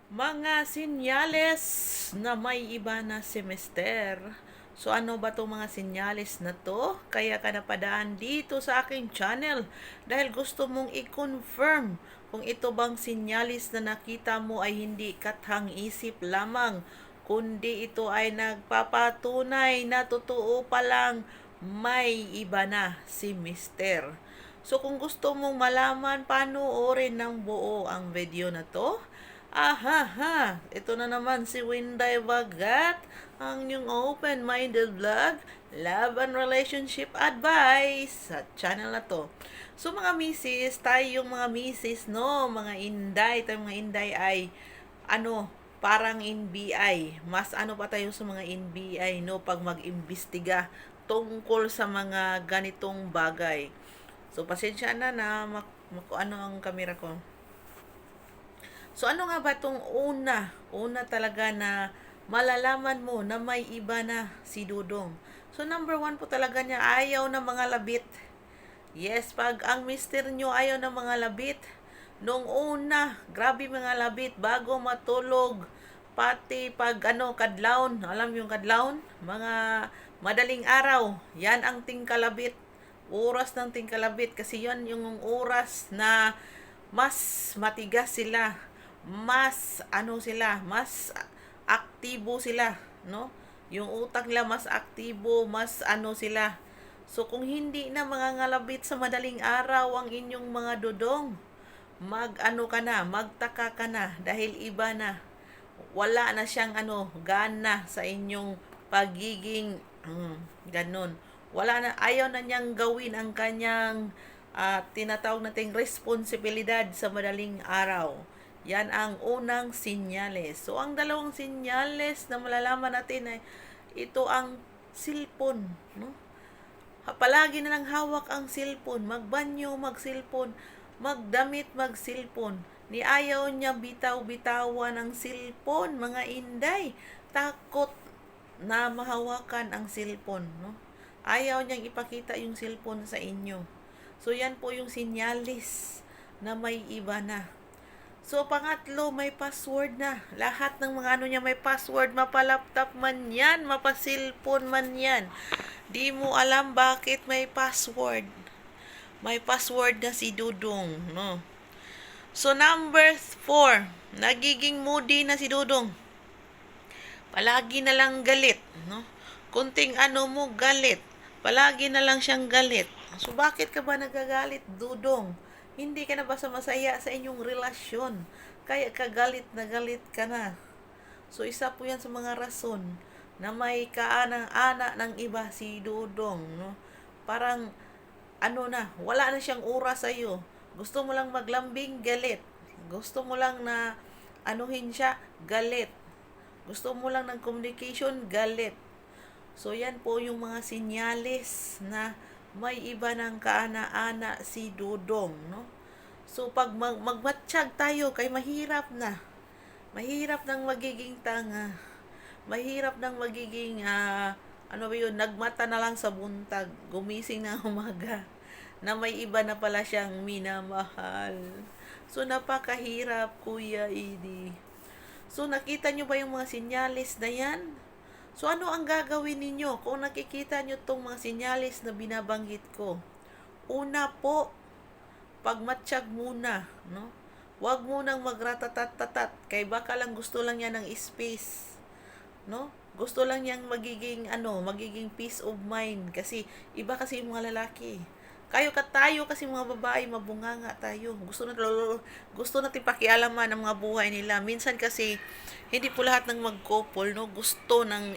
Mga sinyales na may iba na semester. So ano ba itong mga sinyales na to? Kaya ka napadaan dito sa aking channel dahil gusto mong i-confirm kung ito bang sinyalis na nakita mo ay hindi kathang isip lamang, kundi ito ay nagpapatunay na totoo palang may iba na si Mister. So kung gusto mong malaman, panoorin ng buo ang video na to. Aha, ito na naman si Winday Bagat, ang inyong open-minded vlog, love and relationship advice sa channel na to. So mga misis, tayo yung mga misis, no, mga inday, tayo mga inday ay, parang NBI. Mas ano pa tayo sa mga NBI, no, pag mag-imbestiga tungkol sa mga ganitong bagay. So pasensya na ano ang kamera ko. So ano nga ba itong una talaga na malalaman mo na may iba na si Dudong? So number one po talaga niya, ayaw ng mga labit. Yes, pag ang mister nyo ayaw ng mga labit, nung una, grabe mga labit, bago matulog, pati pag kadlawon, alam yung kadlawon? Mga madaling araw, yan ang tingkalabit. Oras ng tingkalabit kasi yan yung oras na mas matigas sila, mas mas aktibo sila, no? Yung utak nila mas aktibo, mas sila. So kung hindi na mga ngalabit sa madaling araw ang inyong mga dudong, ka na, magtaka ka na dahil iba na. Wala na siyang gana sa inyong pagiging ganun. Wala na, ayaw na niyang gawin ang kanyang tinatawag nating responsibilidad sa madaling araw. Yan ang unang sinyales. So, ang dalawang sinyales na malalaman natin ay ito ang cellphone, no? Palagi na lang hawak ang cellphone, magbanyo, mag-cellphone, magdamit, mag-cellphone. Ni ayaw niya bitaw-bitawan ng cellphone, mga inday. Takot na mahawakan ang cellphone, no? Ayaw niyang ipakita yung cellphone sa inyo. So, yan po yung sinyalis na may iba na. So, pangatlo, may password na. Lahat ng mga niya may password. Mapa-laptop man yan, mapa-cellphone man yan. Di mo alam bakit may password. May password na si Dudong, no? So, number 4, nagiging moody na si Dudong. Palagi na lang galit, no? Kunting mo, galit. Palagi na lang siyang galit. So, bakit ka ba nagagalit, Dudong? Hindi ka na ba masaya sa inyong relasyon? Kaya ka galit na galit ka na. So, isa po yan sa mga rason na may kaanang-ana ng iba si Dudong, no? Parang, wala na siyang oras sa iyo. Gusto mo lang maglambing, galit. Gusto mo lang na anuhin siya, galit. Gusto mo lang ng communication, galit. So, yan po yung mga sinyalis na may iba ng kaana-ana si Dudong, no? So, pag magmatsyag tayo, kay mahirap na. Mahirap nang magiging tanga. Mahirap nang magiging, nagmata na lang sa buntag. Gumising na umaga. Na may iba na pala siyang minamahal. So, napakahirap, Kuya Edie. So, nakita nyo ba yung mga sinyalis na yan? So, ano ang gagawin ninyo kung nakikita nyo itong mga sinyalis na binabanggit ko? Una po, pagmatsyag muna, no? Huwag munang magratatatat, kay baka lang gusto lang niya ng space, no? Gusto lang niyang magiging peace of mind kasi iba kasi yung mga lalaki. Tayo kasi mga babae, mabunganga tayo. Gusto natin pakialaman ang mga buhay nila. Minsan kasi hindi po lahat ng mag-couple, no, gusto ng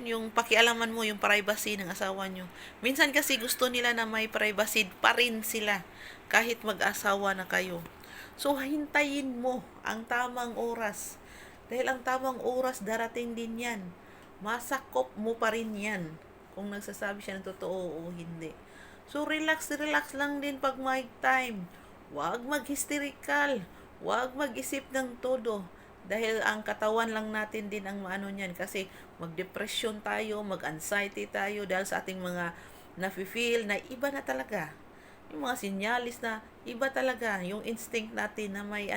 yung pakialaman mo, yung privacy ng asawa nyo. Minsan kasi gusto nila na may privacy pa rin sila kahit mag-asawa na kayo. So, hintayin mo ang tamang oras. Dahil ang tamang oras, darating din yan. Masakop mo pa rin yan kung nagsasabi siya ng totoo o hindi. So, relax lang din pag may time. Huwag mag-hysterical. Huwag mag-isip ng todo. Dahil ang katawan lang natin din ang niyan. Kasi mag-depression tayo, mag-anxiety tayo dahil sa ating mga nafe-feel na iba na talaga. Yung mga sinyalis na iba talaga. Yung instinct natin na may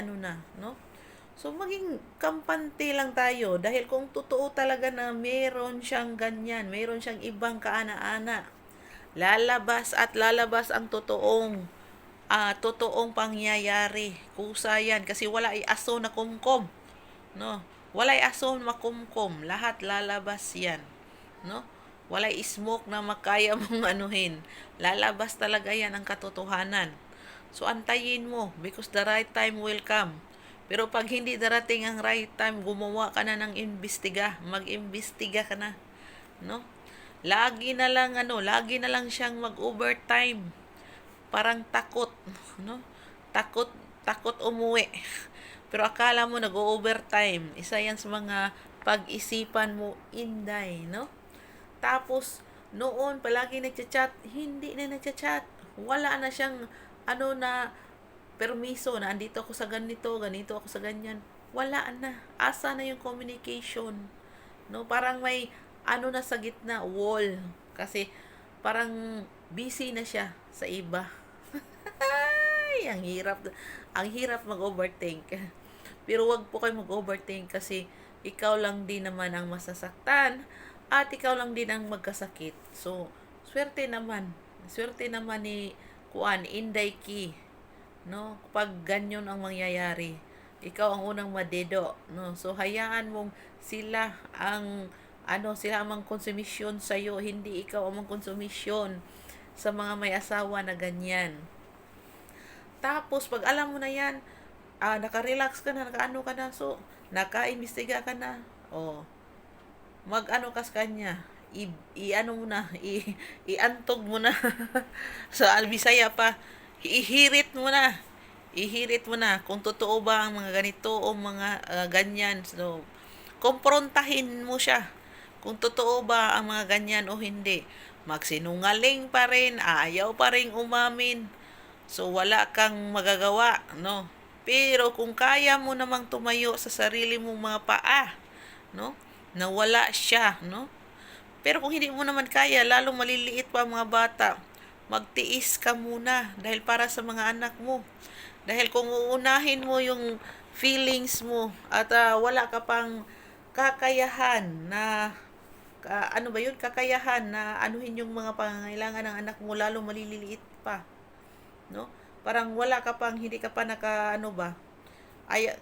no? So, maging kampante lang tayo dahil kung totoo talaga na meron siyang ganyan, meron siyang ibang kaana-ana, lalabas at lalabas ang totoong pangyayari. Kusa yan kasi wala ay aso na kumkom, no? Wala ay aso na makumkom, lahat lalabas yan, no? Wala ay smoke na makaya mong anuhin. Lalabas talaga yan ang katotohanan. So antayin mo because the right time will come. Pero pag hindi darating ang right time, gumawa ka na ng mag-imbestiga ka na, no? Lagi na lang siyang mag-overtime. Parang takot, no? Takot, takot umuwi. Pero akala mo nag-overtime. Isa yan sa mga pag-isipan mo, inday, no? Tapos, noon, palagi nagchat-chat, hindi na nagchat-chat. Wala na siyang, permiso na andito ako sa ganito ako sa ganyan. Wala na. Asa na yung communication? No, parang may na sa gitna, wall. Kasi parang busy na siya sa iba. Ay, ang hirap mag-overthink. Pero wag po kayo mag-overthink kasi ikaw lang din naman ang masasaktan at ikaw lang din ang magkasakit. So, swerte naman. Swerte naman ni Inday Ki, no? Kapag ganyan ang mangyayari, ikaw ang unang madedo, no? So hayaan mong sila ang mangkonsumisyon sa iyo, hindi ikaw ang mangkonsumisyon sa mga may asawa na ganyan. Tapos pag alam mo na yan, naka-relax ka na, naka-ano ka na, so naka-imbestiga ka na. Oh, mag-ano ka sa kanya, i-ano mo na, iantog mo na sa Albisaya pa, ihirit mo na. Ihirit mo na kung totoo ba ang mga ganito o mga ganyan. So, komprontahin mo siya kung totoo ba ang mga ganyan o hindi. Magsinungaling pa rin, ayaw pa rin umamin. So, wala kang magagawa, no? Pero kung kaya mo namang tumayo sa sarili mong mga paa, no? Na wala siya, no? Pero kung hindi mo naman kaya, lalong maliliit pa ang mga bata, magtiis ka muna dahil para sa mga anak mo. Dahil kung uunahin mo yung feelings mo at wala ka pang kakayahan na kakayahan na anuhin yung mga pangangailangan ng anak mo, lalo maliliit pa, no? Parang hindi ka pa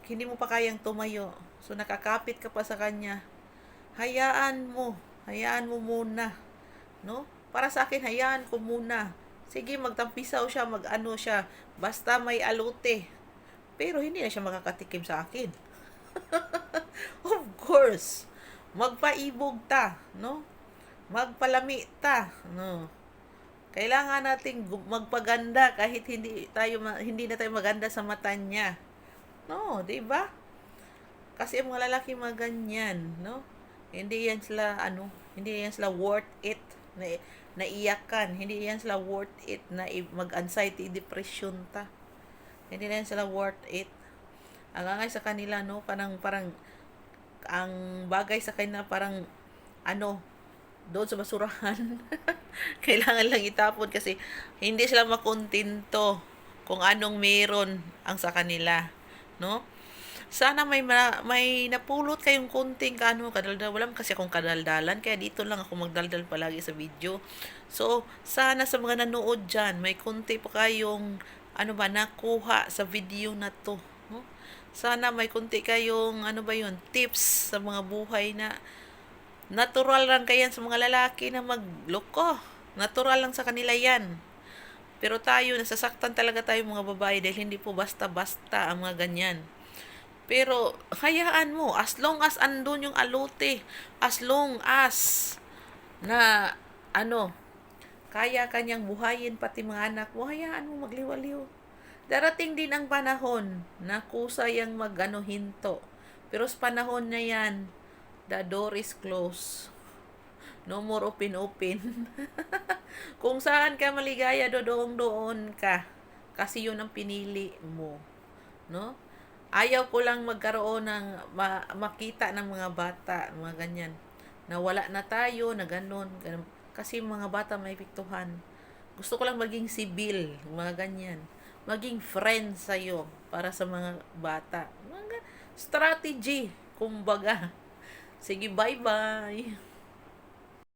hindi mo pa kayang tumayo. So nakakapit ka pa sa kanya. Hayaan mo muna, no? Para sa akin, hayaan ko muna. Sige, magtampisaw siya, siya, basta may alute. Pero hindi na siya makakatikim sa akin. Of course, magpaibog ta, no? Magpalami ta, no? Kailangan nating magpaganda kahit hindi na tayo maganda sa mata niya. No, 'di ba? Kasi ang mga lalaki maganyan, no? Hindi yan sila worth it na naiyakan. Hindi yan sila worth it na mag-anxiety, depression ta. Hindi na yan sila worth it. Ang angay sa kanila, no? Parang ang bagay sa kanila parang doon sa basurahan. Kailangan lang itapon kasi hindi sila makontento kung anong meron ang sa kanila, no? Sana may napulot kayong konting kadaldal. Wala kasi akong kadaldalan, kaya dito lang ako magdaldal palagi sa video. So, sana sa mga nanood dyan, may konti pa kayong nakuha sa video na to, no? Sana may konti kayong tips sa mga buhay na natural lang kayan sa mga lalaki na magloko. Natural lang sa kanila yan. Pero tayo, nasasaktan talaga tayo mga babae dahil hindi po basta-basta ang mga ganyan. Pero hayaan mo, as long as andun yung alute, as long as na kaya kanyang buhayin pati mga anak mo, hayaan mo magliwaliw. Darating din ang panahon na kusa yang hinto. Pero sa panahon na yan, the door is closed. No more open. Kung saan ka maligaya, doon ka. Kasi yun ang pinili mo, no? Ayaw ko lang magkaroon ng makita ng mga bata, mga ganyan. Na wala na tayo, na ganun. Kasi mga bata may piktuhan. Gusto ko lang maging sibil, mga ganyan. Maging friend sa'yo para sa mga bata. strategy, kumbaga. Sige, bye-bye.